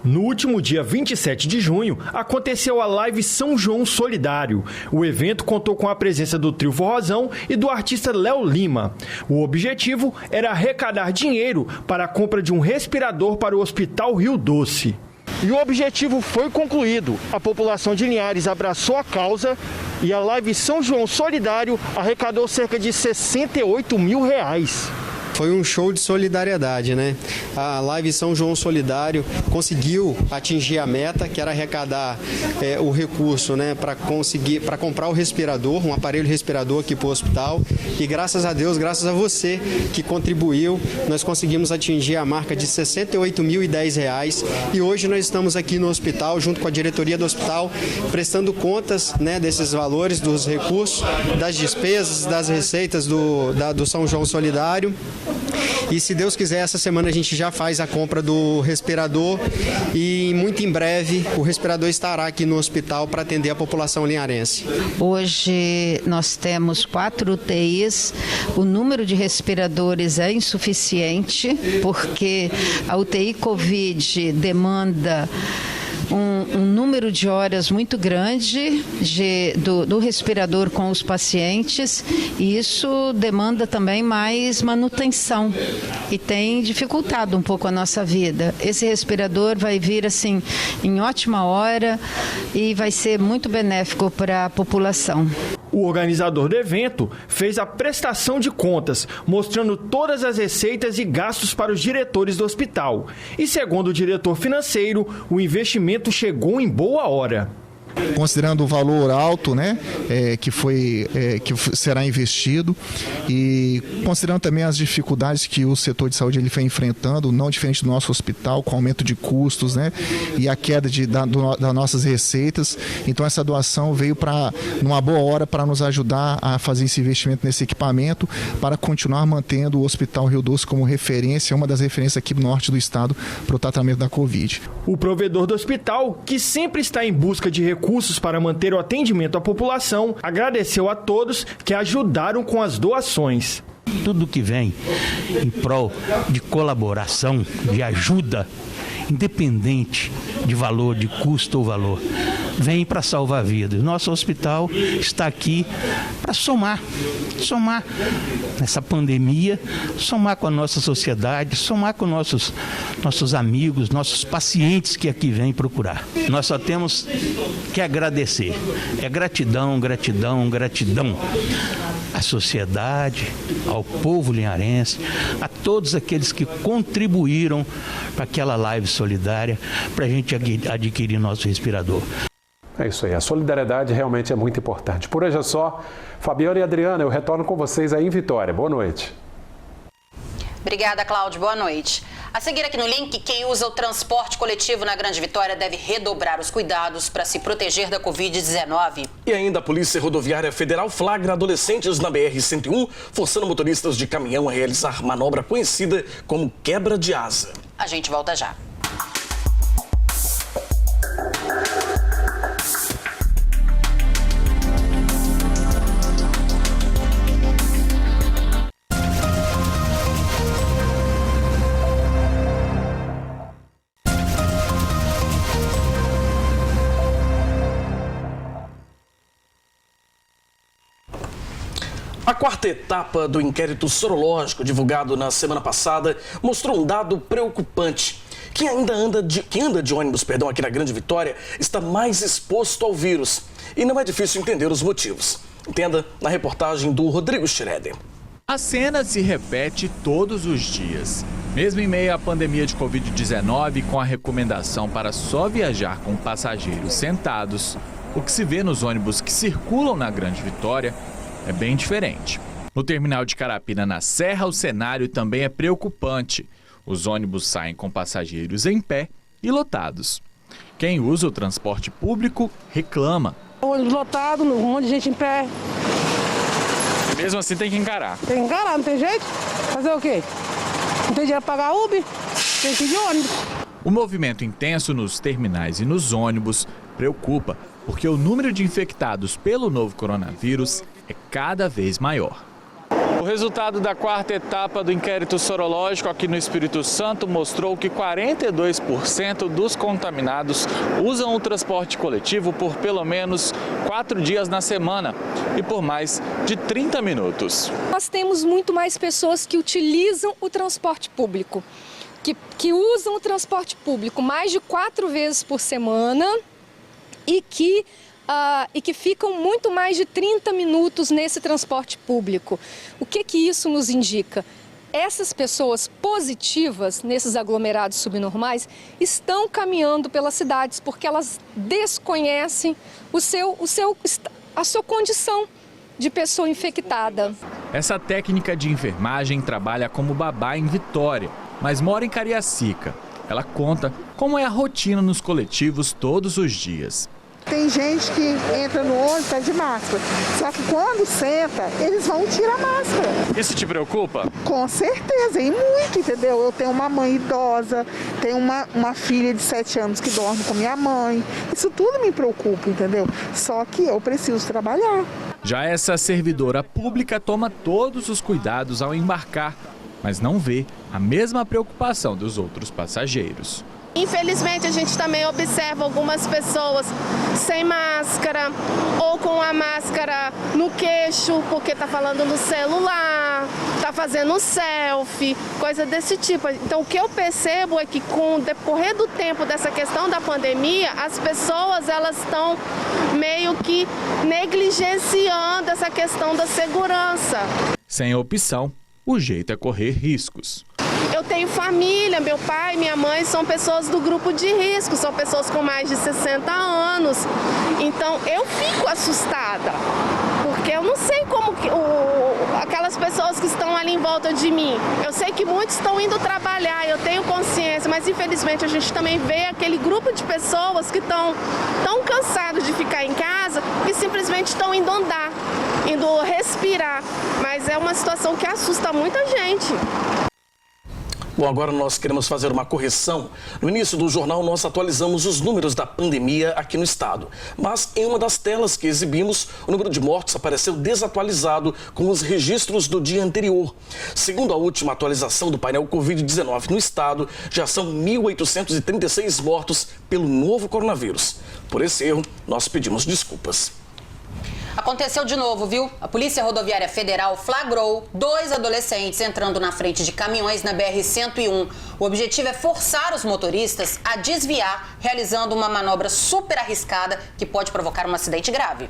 No último dia 27 de junho, aconteceu a Live São João Solidário. O evento contou com a presença do Trio Forrozão e do artista Léo Lima. O objetivo era arrecadar dinheiro para a compra de um respirador para o Hospital Rio Doce. E o objetivo foi concluído. A população de Linhares abraçou a causa e a Live São João Solidário arrecadou cerca de R$ 68 mil. foi um show de solidariedade, né? A Live São João Solidário conseguiu atingir a meta, que era arrecadar o recurso, né, para comprar o respirador, um aparelho respirador aqui para o hospital. E graças a Deus, graças a você que contribuiu, nós conseguimos atingir a marca de R$ 68.010 e hoje nós estamos aqui no hospital, junto com a diretoria do hospital, prestando contas, né, desses valores, dos recursos, das despesas, das receitas do São João Solidário. E se Deus quiser, essa semana a gente já faz a compra do respirador e muito em breve o respirador estará aqui no hospital para atender a população linharense. Hoje nós temos 4 UTIs, o número de respiradores é insuficiente porque a UTI Covid demanda um número de horas muito grande do respirador com os pacientes e isso demanda também mais manutenção e tem dificultado um pouco a nossa vida. Esse respirador vai vir assim em ótima hora e vai ser muito benéfico para a população. O organizador do evento fez a prestação de contas, mostrando todas as receitas e gastos para os diretores do hospital. E segundo o diretor financeiro, o investimento chegou em boa hora. Considerando o valor alto, né, que será investido e considerando também as dificuldades que o setor de saúde ele vem enfrentando, não diferente do nosso hospital, com aumento de custos, né, e a queda das nossas receitas. Então essa doação veio numa boa hora para nos ajudar a fazer esse investimento nesse equipamento para continuar mantendo o Hospital Rio Doce como referência, uma das referências aqui do norte do estado para o tratamento da Covid. O provedor do hospital, que sempre está em busca de recursos para manter o atendimento à população, agradeceu a todos que ajudaram com as doações. Tudo que vem em prol de colaboração, de ajuda, independente de valor, de custo ou valor, vem para salvar vidas. Nosso hospital está aqui para somar nessa pandemia, somar com a nossa sociedade, somar com nossos amigos, nossos pacientes que aqui vêm procurar. Nós só temos que agradecer. É gratidão, gratidão, gratidão à sociedade, ao povo linharense, a todos aqueles que contribuíram para aquela live solidária, para a gente adquirir nosso respirador. É isso aí, a solidariedade realmente é muito importante. Por hoje é só. Fabiana e Adriana, eu retorno com vocês aí em Vitória. Boa noite. Obrigada, Cláudio. Boa noite. A seguir aqui no link, quem usa o transporte coletivo na Grande Vitória deve redobrar os cuidados para se proteger da Covid-19. E ainda a Polícia Rodoviária Federal flagra adolescentes na BR-101, forçando motoristas de caminhão a realizar manobra conhecida como quebra de asa. A gente volta já. A quarta etapa do inquérito sorológico divulgado na semana passada mostrou um dado preocupante. Quem anda de ônibus, aqui na Grande Vitória, está mais exposto ao vírus. E não é difícil entender os motivos. Entenda na reportagem do Rodrigo Schroeder. A cena se repete todos os dias. Mesmo em meio à pandemia de Covid-19, com a recomendação para só viajar com passageiros sentados, o que se vê nos ônibus que circulam na Grande Vitória é bem diferente. No terminal de Carapina, na Serra, o cenário também é preocupante. Os ônibus saem com passageiros em pé e lotados. Quem usa o transporte público reclama. Ônibus lotado, um monte de gente em pé. Mesmo assim tem que encarar. Tem que encarar, não tem jeito. Fazer o quê? Não tem dinheiro para pagar Uber, tem que ir de ônibus. O movimento intenso nos terminais e nos ônibus preocupa, porque o número de infectados pelo novo coronavírus é cada vez maior. O resultado da quarta etapa do inquérito sorológico aqui no Espírito Santo mostrou que 42% dos contaminados usam o transporte coletivo por pelo menos 4 dias na semana e por mais de 30 minutos. Nós temos muito mais pessoas que utilizam o transporte público, que usam o transporte público mais de 4 vezes por semana e que ficam muito mais de 30 minutos nesse transporte público. O que isso nos indica? essas pessoas positivas nesses aglomerados subnormais estão caminhando pelas cidades porque elas desconhecem a sua condição de pessoa infectada. Essa técnica de enfermagem trabalha como babá em Vitória, mas mora em Cariacica. Ela conta como é a rotina nos coletivos todos os dias. Tem gente que entra no ônibus, tá de máscara. Só que quando senta, eles vão tirar a máscara. Isso te preocupa? Com certeza, e muito, entendeu? Eu tenho uma mãe idosa, tenho uma filha de 7 anos que dorme com minha mãe. Isso tudo me preocupa, entendeu? Só que eu preciso trabalhar. Já essa servidora pública toma todos os cuidados ao embarcar, mas não vê a mesma preocupação dos outros passageiros. Infelizmente, a gente também observa algumas pessoas sem máscara ou com a máscara no queixo, porque está falando no celular, está fazendo selfie, coisa desse tipo. Então, o que eu percebo é que com o decorrer do tempo dessa questão da pandemia, as pessoas elas estão meio que negligenciando essa questão da segurança. Sem opção, o jeito é correr riscos. Eu tenho família, meu pai, minha mãe são pessoas do grupo de risco, são pessoas com mais de 60 anos. Então eu fico assustada, porque eu não sei como que aquelas pessoas que estão ali em volta de mim. Eu sei que muitos estão indo trabalhar, eu tenho consciência, mas infelizmente a gente também vê aquele grupo de pessoas que estão tão cansados de ficar em casa que simplesmente estão indo andar, indo respirar. Mas é uma situação que assusta muita gente. Bom, agora nós queremos fazer uma correção. No início do jornal, nós atualizamos os números da pandemia aqui no estado. Mas em uma das telas que exibimos, o número de mortos apareceu desatualizado com os registros do dia anterior. Segundo a última atualização do painel Covid-19 no estado, já são 1.836 mortos pelo novo coronavírus. Por esse erro, nós pedimos desculpas. Aconteceu de novo, viu? A Polícia Rodoviária Federal flagrou 2 adolescentes entrando na frente de caminhões na BR-101. O objetivo é forçar os motoristas a desviar, realizando uma manobra super arriscada que pode provocar um acidente grave.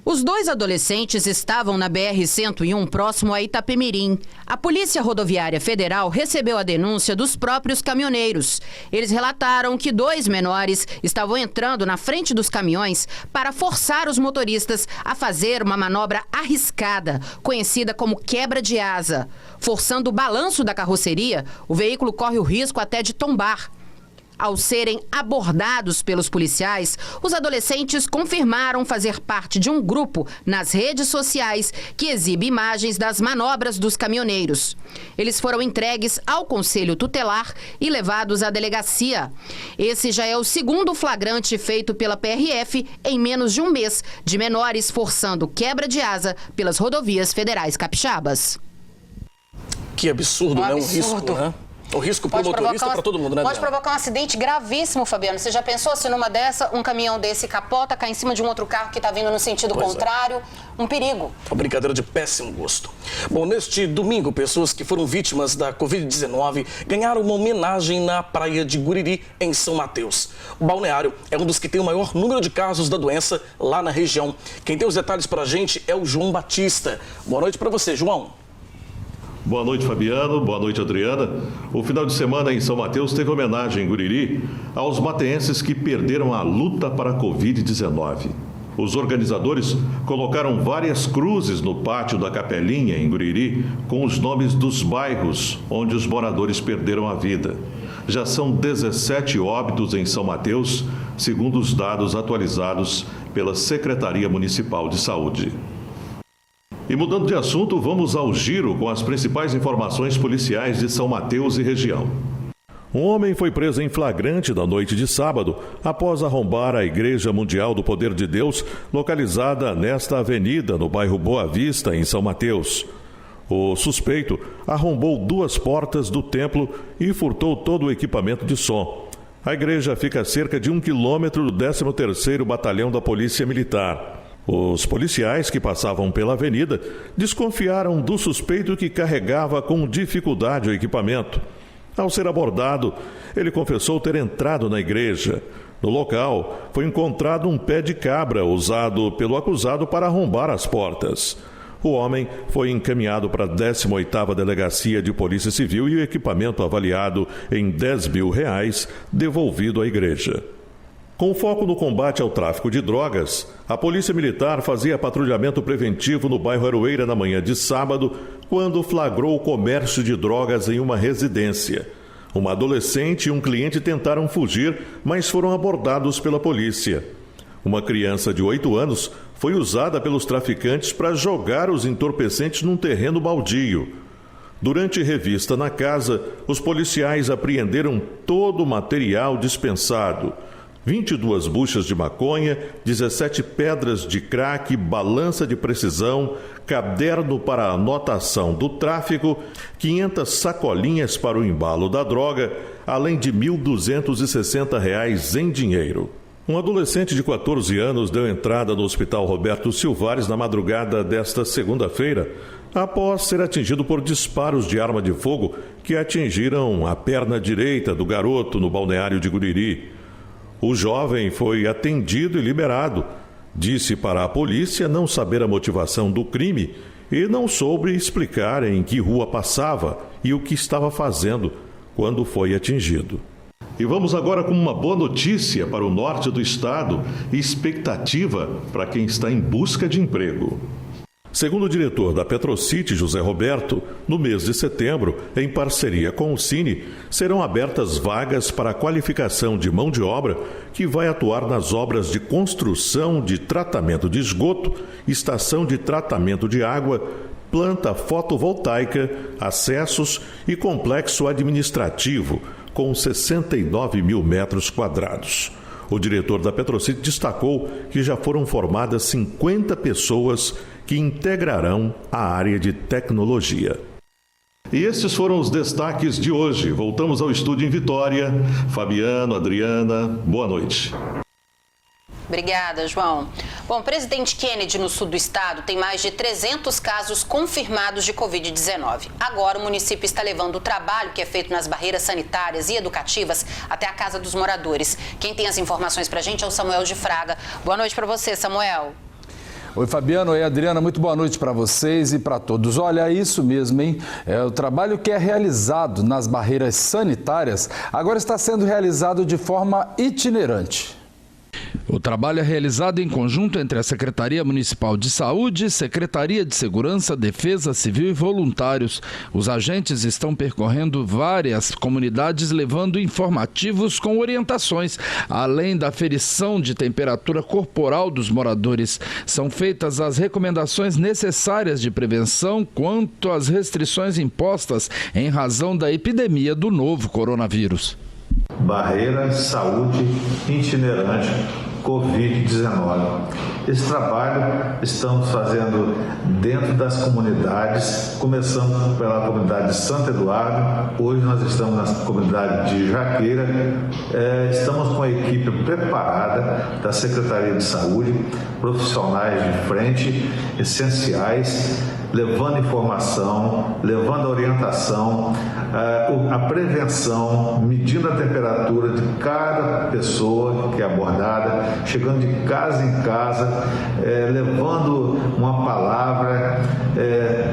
Os 2 adolescentes estavam na BR-101 próximo a Itapemirim. A Polícia Rodoviária Federal recebeu a denúncia dos próprios caminhoneiros. Eles relataram que 2 menores estavam entrando na frente dos caminhões para forçar os motoristas a fazer uma manobra arriscada, conhecida como quebra de asa. Forçando o balanço da carroceria, o veículo corre o risco até de tombar. Ao serem abordados pelos policiais, os adolescentes confirmaram fazer parte de um grupo nas redes sociais que exibe imagens das manobras dos caminhoneiros. Eles foram entregues ao Conselho Tutelar e levados à delegacia. Esse já é o segundo flagrante feito pela PRF em menos de um mês, de menores forçando quebra de asa pelas rodovias federais capixabas. Que absurdo, né? Um risco, né? O risco para o motorista, para todo mundo, né? Pode provocar um acidente gravíssimo, Fabiano. Você já pensou se numa dessa, um caminhão desse capota, cai em cima de um outro carro que está vindo no sentido contrário? Um perigo. Uma brincadeira de péssimo gosto. Bom, neste domingo, pessoas que foram vítimas da Covid-19 ganharam uma homenagem na praia de Guriri, em São Mateus. O balneário é um dos que tem o maior número de casos da doença lá na região. Quem tem os detalhes para a gente é o João Batista. Boa noite para você, João. Boa noite, Fabiano. Boa noite, Adriana. O final de semana em São Mateus teve homenagem em Guriri aos mateenses que perderam a luta para a Covid-19. Os organizadores colocaram várias cruzes no pátio da Capelinha, em Guriri, com os nomes dos bairros onde os moradores perderam a vida. Já são 17 óbitos em São Mateus, segundo os dados atualizados pela Secretaria Municipal de Saúde. E mudando de assunto, vamos ao giro com as principais informações policiais de São Mateus e região. Um homem foi preso em flagrante na noite de sábado, após arrombar a Igreja Mundial do Poder de Deus, localizada nesta avenida, no bairro Boa Vista, em São Mateus. O suspeito arrombou 2 portas do templo e furtou todo o equipamento de som. A igreja fica a cerca de 1 quilômetro do 13º Batalhão da Polícia Militar. Os policiais que passavam pela avenida desconfiaram do suspeito que carregava com dificuldade o equipamento. Ao ser abordado, ele confessou ter entrado na igreja. No local, foi encontrado um pé de cabra usado pelo acusado para arrombar as portas. O homem foi encaminhado para a 18ª Delegacia de Polícia Civil e o equipamento avaliado em R$10 mil devolvido à igreja. Com foco no combate ao tráfico de drogas, a Polícia Militar fazia patrulhamento preventivo no bairro Aroeira na manhã de sábado, quando flagrou o comércio de drogas em uma residência. Uma adolescente e um cliente tentaram fugir, mas foram abordados pela polícia. Uma criança de 8 anos foi usada pelos traficantes para jogar os entorpecentes num terreno baldio. Durante revista na casa, os policiais apreenderam todo o material dispensado: 22 buchas de maconha, 17 pedras de crack, balança de precisão, caderno para anotação do tráfico, 500 sacolinhas para o embalo da droga, além de R$ 1.260 em dinheiro. Um adolescente de 14 anos deu entrada no Hospital Roberto Silvares na madrugada desta segunda-feira, após ser atingido por disparos de arma de fogo que atingiram a perna direita do garoto no balneário de Guriri. O jovem foi atendido e liberado. Disse para a polícia não saber a motivação do crime e não soube explicar em que rua passava e o que estava fazendo quando foi atingido. E vamos agora com uma boa notícia para o norte do estado e expectativa para quem está em busca de emprego. Segundo o diretor da Petrocity, José Roberto, no mês de setembro, em parceria com o Cine, serão abertas vagas para a qualificação de mão de obra que vai atuar nas obras de construção de tratamento de esgoto, estação de tratamento de água, planta fotovoltaica, acessos e complexo administrativo, com 69 mil metros quadrados. O diretor da Petrocity destacou que já foram formadas 50 pessoas que integrarão a área de tecnologia. E estes foram os destaques de hoje. Voltamos ao estúdio em Vitória. Fabiano, Adriana, boa noite. Obrigada, João. Bom, o presidente Kennedy, no sul do estado, tem mais de 300 casos confirmados de Covid-19. Agora, o município está levando o trabalho que é feito nas barreiras sanitárias e educativas até a casa dos moradores. Quem tem as informações para a gente é o Samuel de Fraga. Boa noite para você, Samuel. Oi, Fabiano. Oi, Adriana. Muito boa noite para vocês e para todos. Olha, é isso mesmo, hein? O trabalho que é realizado nas barreiras sanitárias agora está sendo realizado de forma itinerante. O trabalho é realizado em conjunto entre a Secretaria Municipal de Saúde, Secretaria de Segurança, Defesa Civil e voluntários. Os agentes estão percorrendo várias comunidades levando informativos com orientações, além da aferição de temperatura corporal dos moradores. São feitas as recomendações necessárias de prevenção quanto às restrições impostas em razão da epidemia do novo coronavírus. Barreira Saúde Itinerante Covid-19. Esse trabalho estamos fazendo dentro das comunidades, começando pela comunidade de Santo Eduardo, hoje nós estamos na comunidade de Jaqueira, estamos com a equipe preparada da Secretaria de Saúde, profissionais de frente, essenciais, levando informação, levando orientação, a prevenção, medindo a temperatura de cada pessoa que é abordada, chegando de casa em casa, levando uma palavra,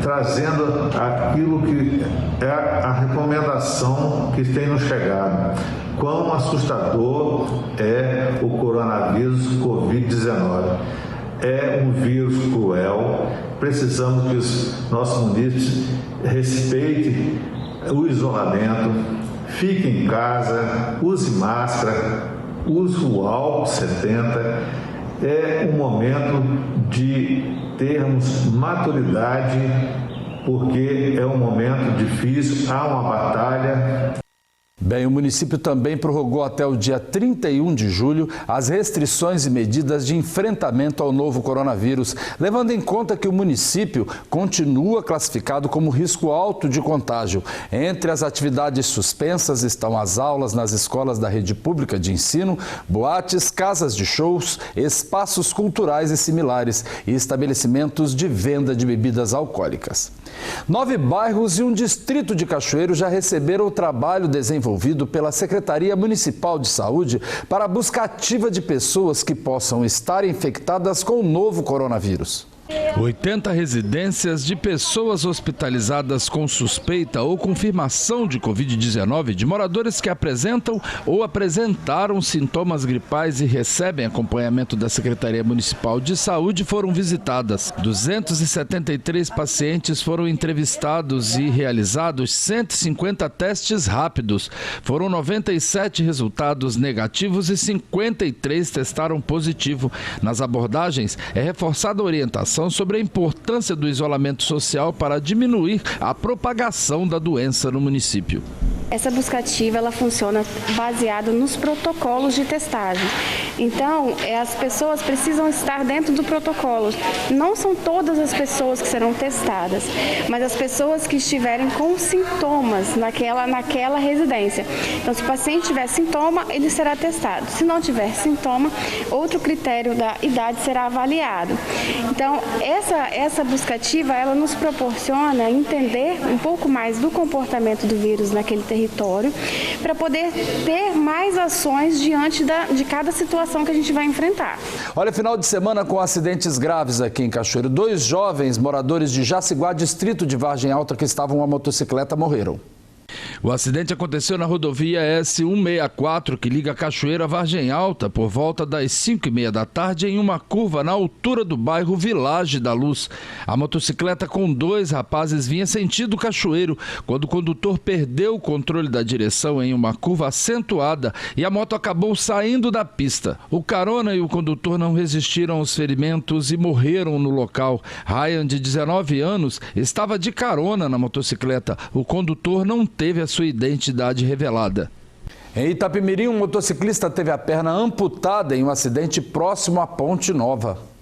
trazendo aquilo que é a recomendação que tem nos chegado. Quão assustador é o coronavírus Covid-19. É um vírus cruel, precisamos que os nossos munícipes respeitem o isolamento, fiquem em casa, use máscara, use o álcool 70. É um momento de termos maturidade, porque é um momento difícil, há uma batalha. Bem, o município também prorrogou até o dia 31 de julho as restrições e medidas de enfrentamento ao novo coronavírus, levando em conta que o município continua classificado como risco alto de contágio. Entre as atividades suspensas estão as aulas nas escolas da rede pública de ensino, boates, casas de shows, espaços culturais e similares e estabelecimentos de venda de bebidas alcoólicas. 9 bairros e um distrito de Cachoeiro já receberam o trabalho desenvolvido pela Secretaria Municipal de Saúde para a busca ativa de pessoas que possam estar infectadas com o novo coronavírus. 80 residências de pessoas hospitalizadas com suspeita ou confirmação de Covid-19, de moradores que apresentam ou apresentaram sintomas gripais e recebem acompanhamento da Secretaria Municipal de Saúde, foram visitadas. 273 pacientes foram entrevistados e realizados 150 testes rápidos. Foram 97 resultados negativos e 53 testaram positivo. Nas abordagens, é reforçada a orientação sobre a importância do isolamento social para diminuir a propagação da doença no município. Essa busca ativa, ela funciona baseada nos protocolos de testagem. Então, as pessoas precisam estar dentro do protocolo. Não são todas as pessoas que serão testadas, mas as pessoas que estiverem com sintomas naquela residência. Então, se o paciente tiver sintoma, ele será testado. Se não tiver sintoma, outro critério da idade será avaliado. Então, essa busca ativa, ela nos proporciona entender um pouco mais do comportamento do vírus naquele território, para poder ter mais ações diante de cada situação que a gente vai enfrentar. Olha, final de semana com acidentes graves aqui em Cachoeiro. 2 jovens moradores de Jaciguá, distrito de Vargem Alta, que estavam em uma motocicleta, morreram. O acidente aconteceu na rodovia S-164, que liga Cachoeiro a Vargem Alta, por volta das 5h30 da tarde, em uma curva na altura do bairro Vilagem da Luz. A motocicleta com 2 rapazes vinha sentido Cachoeiro, quando o condutor perdeu o controle da direção em uma curva acentuada e a moto acabou saindo da pista. O carona e o condutor não resistiram aos ferimentos e morreram no local. Ryan, de 19 anos, estava de carona na motocicleta. O condutor não teve a sua identidade revelada. Em Itapemirim, um motociclista teve a perna amputada em um acidente próximo à Ponte Nova.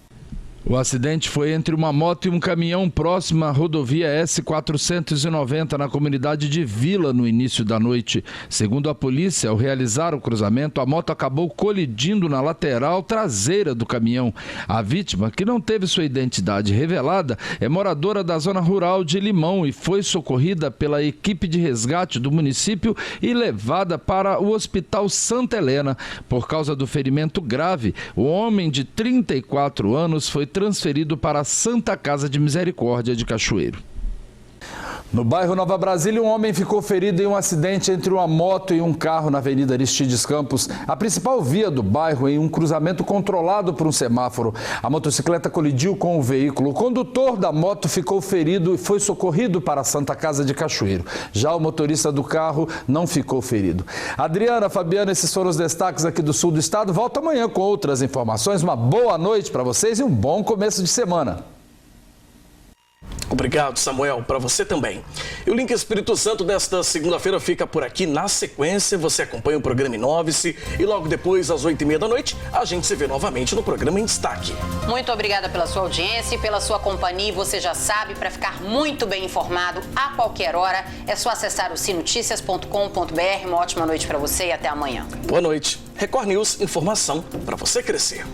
O acidente foi entre uma moto e um caminhão próximo à rodovia S-490, na comunidade de Vila, no início da noite. Segundo a polícia, ao realizar o cruzamento, a moto acabou colidindo na lateral traseira do caminhão. A vítima, que não teve sua identidade revelada, é moradora da zona rural de Limão e foi socorrida pela equipe de resgate do município e levada para o Hospital Santa Helena. Por causa do ferimento grave, o homem de 34 anos foi transferido para a Santa Casa de Misericórdia de Cachoeiro. No bairro Nova Brasília, um homem ficou ferido em um acidente entre uma moto e um carro na Avenida Aristides Campos, a principal via do bairro, em um cruzamento controlado por um semáforo. A motocicleta colidiu com o veículo. O condutor da moto ficou ferido e foi socorrido para a Santa Casa de Cachoeiro. Já o motorista do carro não ficou ferido. Adriana, Fabiano, esses foram os destaques aqui do sul do estado. Volto amanhã com outras informações. Uma boa noite para vocês e um bom começo de semana. Obrigado, Samuel. Para você também. E o Link Espírito Santo desta segunda-feira fica por aqui. Na sequência, você acompanha o programa Inove-se e logo depois, às 8h30 da noite, a gente se vê novamente no programa Em Destaque. Muito obrigada pela sua audiência e pela sua companhia. E você já sabe, para ficar muito bem informado a qualquer hora, é só acessar o sinoticias.com.br. Uma ótima noite para você e até amanhã. Boa noite. Record News, informação para você crescer.